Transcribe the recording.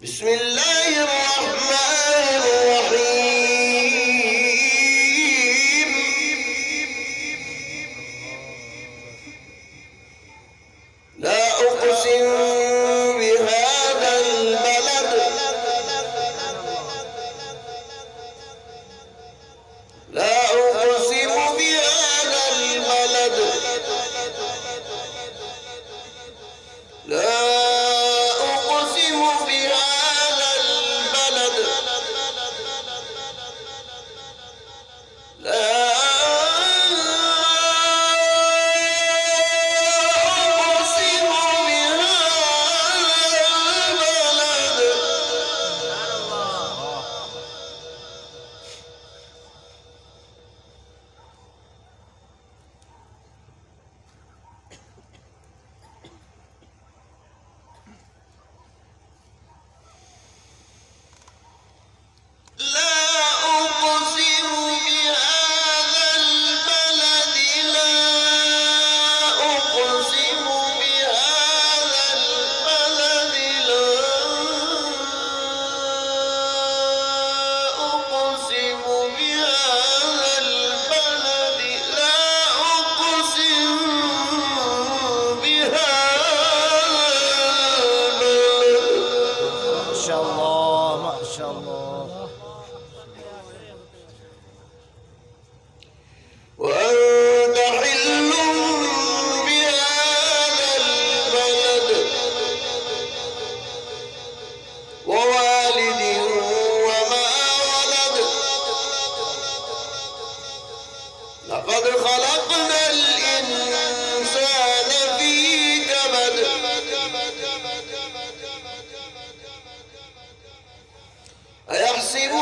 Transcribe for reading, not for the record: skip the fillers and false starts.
بسم الله الرحمن الرحيم. لا أقسم بهذا البلد لا أقسم بهذا البلد لا أقسم بهذا البلد لا أقسم بهذا البلد لا أقسم بهذا البلد لا أقسم بهذا البلد لا أقسم بهذا البلد لا أقسم بهذا البلد. ما شاء الله ما شاء الله. وأنت حل بهذا البلد ووالد وما ولد لقد خلقنا الإنسان في كبد أيحسب